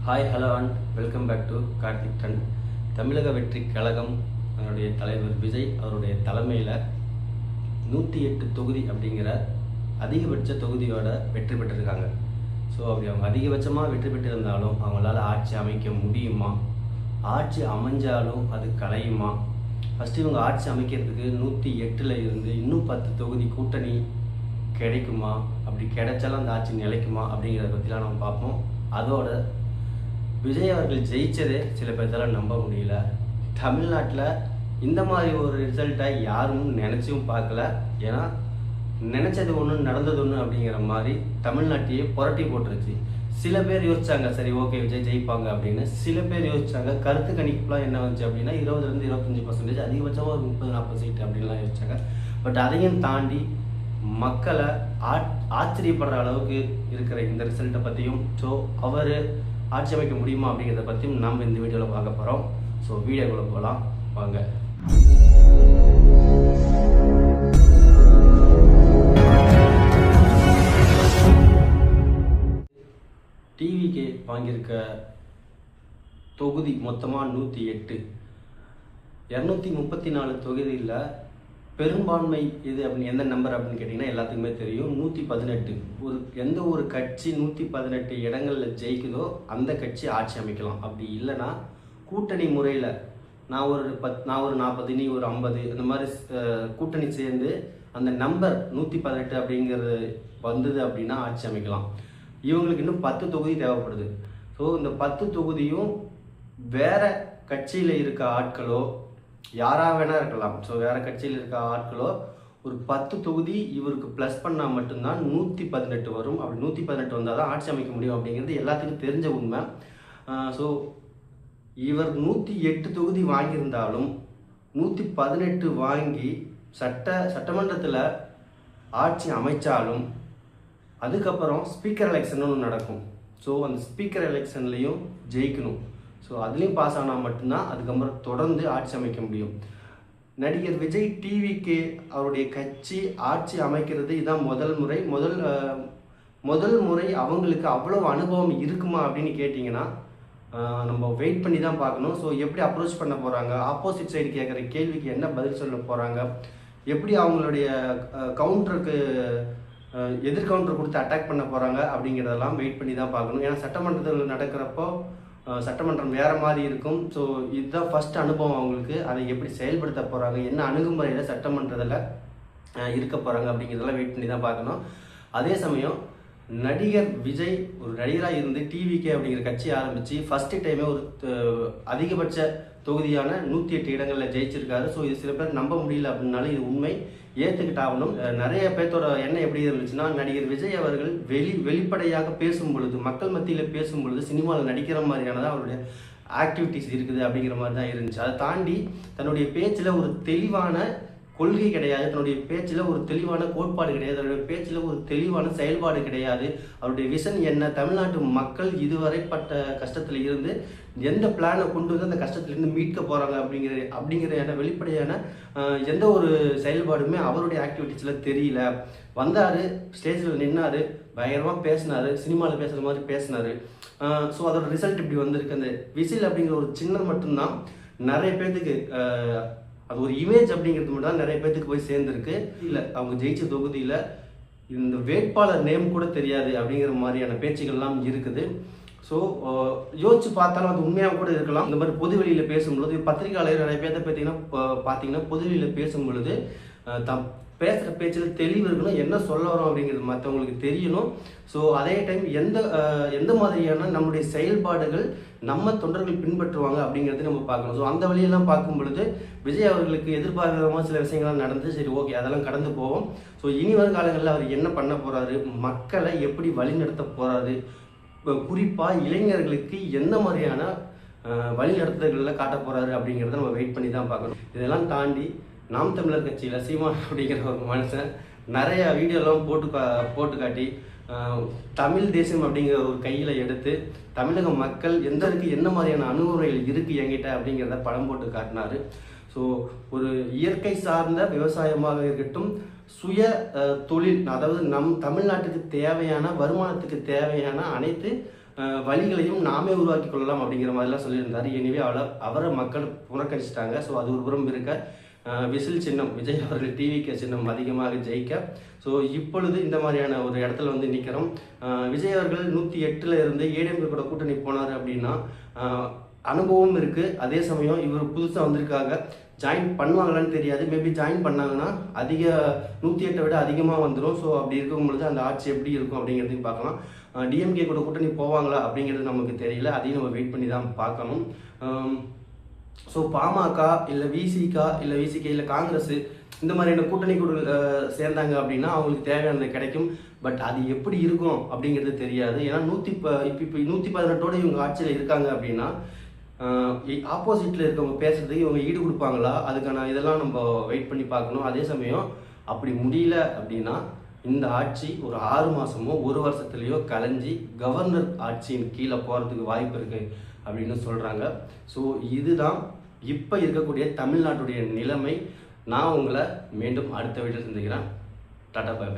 Hi hello and welcome back to Karthik டன். தமிழக வெற்றி கழகம் அதனுடைய தலைவர் விஜய் அவருடைய தலைமையில் 108 தொகுதி அப்படிங்கிற அதிகபட்ச தொகுதியோட வெற்றி பெற்றிருக்காங்க. ஸோ அப்படி அவங்க அதிகபட்சமாக வெற்றி பெற்றிருந்தாலும் அவங்களால ஆட்சி அமைக்க முடியுமா, ஆட்சி அமைஞ்சாலும் அது கலையுமா, ஃபஸ்ட்டு இவங்க ஆட்சி அமைக்கிறதுக்கு 108ல் இருந்து இன்னும் 10 தொகுதி கூட்டணி கிடைக்குமா, அப்படி கிடைச்சாலும் அந்த ஆட்சி நிலைக்குமா அப்படிங்கிறத பற்றிலாம் நம்ம பார்ப்போம். அதோட விஜய் அவர்கள் ஜெயிச்சதே சில பேர்த்தால நம்ப முடியல. தமிழ்நாட்டில் இந்த மாதிரி ஒரு ரிசல்ட்டை யாரும் நினச்சும் பார்க்கல. ஏன்னா நினச்சது ஒன்று நடந்தது ஒன்று அப்படிங்கிற மாதிரி தமிழ்நாட்டையே புரட்டி போட்டுருச்சு. சில பேர் யோசிச்சாங்க சரி ஓகே விஜய் ஜெயிப்பாங்க அப்படின்னு. சில பேர் யோசிச்சாங்க கருத்து கணிப்புலாம் என்ன வந்துச்சு அப்படின்னா 20-25%, அதிகபட்சமாக ஒரு 30-40 சீட்டு அப்படின்லாம் யோசிச்சாங்க. பட் அதையும் தாண்டி மக்களை ஆச்சரியப்படுற அளவுக்கு இருக்கிற இந்த ரிசல்ட்டை பற்றியும், ஸோ அவர் ஆட்சி அமைக்க முடியுமா அப்படிங்கிறத பற்றியும் நம்ம இந்த வீடியோவில் பார்க்க போகிறோம். ஸோ வீடியோக்குள்ளே போகலாம் வாங்க. டிவிகே வாங்கியிருக்க தொகுதி மொத்தமாக 108. 234 தொகுதியில் பெரும்பான்மை இது அப்படின்னு எந்த நம்பர் அப்படின்னு கேட்டிங்கன்னா எல்லாத்துக்குமே தெரியும் 118. எந்த ஒரு கட்சி 118 இடங்களில் ஜெயிக்குதோ அந்த கட்சி ஆட்சி அமைக்கலாம். அப்படி இல்லைன்னா கூட்டணி முறையில் நான் ஒரு 40 நீ ஒரு 50 அந்த மாதிரி கூட்டணி சேர்ந்து அந்த நம்பர் 118 அப்படிங்கிறது வந்தது அப்படின்னா ஆட்சி அமைக்கலாம். இவங்களுக்கு இன்னும் 10 தொகுதி தேவைப்படுது. ஸோ இந்த 10 தொகுதியும் வேற கட்சியில் இருக்க ஆட்களோ யாராக வேணா இருக்கலாம். ஸோ வேறு கட்சியில் இருக்க ஆட்களோ ஒரு 10 தொகுதி இவருக்கு ப்ளஸ் பண்ணால் மட்டும்தான் 118 வரும். அப்படி 118 வந்தால் தான் ஆட்சி அமைக்க முடியும் அப்படிங்கிறது எல்லாத்துக்கும் தெரிஞ்ச உண்மை. ஸோ இவர் 108 தொகுதி வாங்கியிருந்தாலும் 118 வாங்கி சட்டமன்றத்தில் ஆட்சி அமைச்சாலும் அதுக்கப்புறம் ஸ்பீக்கர் எலெக்ஷன் ஒன்று நடக்கும். ஸோ அந்த ஸ்பீக்கர் எலெக்ஷன்லேயும் ஜெயிக்கணும். ஸோ அதுலேயும் பாஸ் ஆனால் மட்டும்தான் அதுக்கப்புறம் தொடர்ந்து ஆட்சி அமைக்க முடியும். நடிகர் விஜய் டிவிகே அவருடைய கட்சி ஆட்சி அமைக்கிறது இதுதான் முதல் முறை. அவங்களுக்கு அவ்வளோ அனுபவம் இருக்குமா அப்படின்னு கேட்டிங்கன்னா நம்ம வெயிட் பண்ணி தான் பார்க்கணும். ஸோ எப்படி அப்ரோச் பண்ண போகிறாங்க, ஆப்போசிட் சைடு கேட்குற கேள்விக்கு என்ன பதில் சொல்ல போகிறாங்க, எப்படி அவங்களுடைய கவுண்டருக்கு எதிர் கவுண்டர் கொடுத்து அட்டாக் பண்ண போகிறாங்க அப்படிங்கிறதெல்லாம் வெயிட் பண்ணி தான் பார்க்கணும். ஏன்னா சட்டமன்றத்தில் நடக்கிறப்போ சட்டமன்றம் வேறு மாதிரி இருக்கும். ஸோ இதுதான் ஃபஸ்ட் அனுபவம் அவங்களுக்கு. அதை எப்படி செயல்படுத்த போகிறாங்க, என்ன அணுகுமுறையில் சட்டமன்றத்தில் இருக்க போகிறாங்க அப்படிங்கிறதெல்லாம் வெயிட் பண்ணி தான் பார்க்கணும். அதே சமயம் நடிகர் விஜய் ஒரு நடிகராக இருந்து டிவிகே அப்படிங்கிற கட்சி ஆரம்பித்து ஃபஸ்ட்டு டைமே ஒரு அதிகபட்ச தொகுதியான 108 இடங்களில் ஜெயிச்சிருக்காரு. ஸோ இது சில பேர் நம்ப முடியல அப்படின்னாலும் இது உண்மை, ஏற்றுக்கிட்டாகணும். நிறைய பேர்த்தோட எண்ணம் எப்படி இருந்துச்சுன்னா நடிகர் விஜய் அவர்கள் வெளிப்படையாக பேசும் பொழுது, மக்கள் மத்தியில் பேசும் பொழுது சினிமாவில் நடிக்கிற மாதிரியானதான் அவருடைய ஆக்டிவிட்டிஸ் இருக்குது அப்படிங்கிற மாதிரி தான் இருந்துச்சு. அதை தாண்டி தன்னுடைய பேச்சில் ஒரு தெளிவான கொள்கை கிடையாது, தன்னுடைய பேச்சில் ஒரு தெளிவான கோட்பாடு கிடையாது, தன்னுடைய பேச்சில் ஒரு தெளிவான செயல்பாடு கிடையாது. அவருடைய விஷன் என்ன, தமிழ்நாட்டு மக்கள் இதுவரைப்பட்ட கஷ்டத்தில் இருந்து எந்த பிளானை கொண்டு வந்து அந்த கஷ்டத்துலேருந்து மீட்க போகிறாங்க அப்படிங்கிற வெளிப்படையான எந்த ஒரு செயல்பாடுமே அவருடைய ஆக்டிவிட்டீஸில் தெரியல. வந்தார், ஸ்டேஜில் நின்னார், பயங்கரமாக பேசினார், சினிமாவில் பேசுகிற மாதிரி பேசினார். ஸோ அதோட ரிசல்ட் இப்படி வந்திருக்கு. அந்த விசில் அப்படிங்கிற ஒரு சின்னம் மட்டும்தான் நிறைய பேர்த்துக்கு அது ஒரு இமேஜ் அப்படிங்கிறது மட்டும் தான் நிறைய பேர்த்துக்கு போய் சேர்ந்துருக்கு. இல்லை அவங்க ஜெயிச்ச தொகுதியில் இந்த வேட்பாளர் நேம் கூட தெரியாது அப்படிங்கிற மாதிரியான பேச்சுக்கள்லாம் இருக்குது. ஸோ யோசிச்சு பார்த்தாலும் அது உண்மையாக கூட இருக்கலாம். இந்த மாதிரி பொதுவெளியில் பேசும்பொழுது பத்திரிகையாளர் நிறைய பேர்த்த பார்த்தீங்கன்னா பொதுவெளியில் பேசும் பொழுது பேசுகிற பேச்சில் தெளிவு இருக்கணும், என்ன சொல்ல வரோம் அப்படிங்கிறது மற்றவங்களுக்கு தெரியணும். ஸோ அதே டைம் எந்த மாதிரியான நம்முடைய செயல்பாடுகள் நம்ம தொண்டர்கள் பின்பற்றுவாங்க அப்படிங்கிறது நம்ம பார்க்கணும். ஸோ அந்த வழியெல்லாம் பார்க்கும் பொழுது விஜய் அவர்களுக்கு எதிர்பார்க்காத சில விஷயங்கள்லாம் நடந்து சரி ஓகே அதெல்லாம் கடந்து போவோம். ஸோ இனி வரும் காலங்களில் அவர் என்ன பண்ண போகிறாரு, மக்களை எப்படி வழிநடத்த போகிறாரு, குறிப்பாக இளைஞர்களுக்கு எந்த மாதிரியான வழிநடத்துதல்களில் காட்ட போகிறாரு அப்படிங்கிறத நம்ம வெயிட் பண்ணி தான் பார்க்கணும். இதெல்லாம் தாண்டி நாம் தமிழர் கட்சியில் சீமான் அப்படிங்கிற ஒரு மனுஷன் நிறைய வீடியோலாம் போட்டு காட்டி தமிழ் தேசம் அப்படிங்கிற ஒரு கையில் எடுத்து தமிழக மக்கள் என்ன மாதிரியான அணுகுமுறைகள் இருக்குது என்கிட்ட அப்படிங்கிறத படம் போட்டு காட்டினார். ஸோ ஒரு இயற்கை சார்ந்த விவசாயமாக இருக்கட்டும், சுய தொழில், அதாவது நம் தமிழ்நாட்டுக்கு தேவையான வருமானத்துக்கு தேவையான அனைத்து வழிகளையும் நாமே உருவாக்கி கொள்ளலாம் அப்படிங்கிற மாதிரிலாம் சொல்லியிருந்தார். எனவே அவரை மக்கள் புறக்கணிச்சிட்டாங்க. ஸோ அது ஒரு புறம் இருக்க, விசில் சின்னம் விஜய் அவர்கள் டிவிகே சின்னம் அதிகமாக ஜெயிக்க, ஸோ இப்பொழுது இந்த மாதிரியான ஒரு இடத்துல வந்து நிற்கிறோம். விஜய் அவர்கள் 108ல் இருந்து ஏடிஎம்கே கூட கூட்டணி போனார் அப்படின்னா அனுபவம் இருக்குது. அதே சமயம் இவர் புதுசாக வந்திருக்காங்க, ஜாயின் பண்ணுவாங்களான்னு தெரியாது. மேபி ஜாயின் பண்ணாங்கன்னா 108 விட அதிகமாக வந்துடும். ஸோ அப்படி இருக்கும் பொழுது அந்த ஆட்சி எப்படி இருக்கும் அப்படிங்கிறதையும் பார்க்கலாம். டிஎம்கே கூட கூட்டணி போவாங்களா அப்படிங்கிறது நமக்கு தெரியல, அதையும் நம்ம வெயிட் பண்ணி தான் பார்க்கணும். ஸோ பாமக இல்லை விசிகா இல்லை விசிகே இல்லை காங்கிரஸ் இந்த மாதிரியான கூட்டணி கூட சேர்ந்தாங்க அப்படின்னா அவங்களுக்கு தேவையானது கிடைக்கும். பட் அது எப்படி இருக்கும் அப்படிங்கிறது தெரியாது. ஏன்னா இப்போ 118ஓட இவங்க ஆட்சியில் இருக்காங்க அப்படின்னா ஆப்போசிட்டில் இருக்கவங்க பேசுறதுக்கு இவங்க ஈடு கொடுப்பாங்களா, அதுக்கான இதெல்லாம் நம்ம வெயிட் பண்ணி பார்க்கணும். அதே சமயம் அப்படி முடியல அப்படின்னா இந்த ஆட்சி ஒரு 6 மாதமோ 1 வருஷத்துலேயோ கலைஞ்சி கவர்னர் ஆட்சியின் கீழே போகிறதுக்கு வாய்ப்பு இருக்குது அப்படின்னு சொல்கிறாங்க. ஸோ இதுதான் இப்போ இருக்கக்கூடிய தமிழ்நாட்டுடைய நிலைமை. நான் உங்களை மீண்டும் அடுத்த வீட்டில் சந்திக்கிறேன். Tata bye by.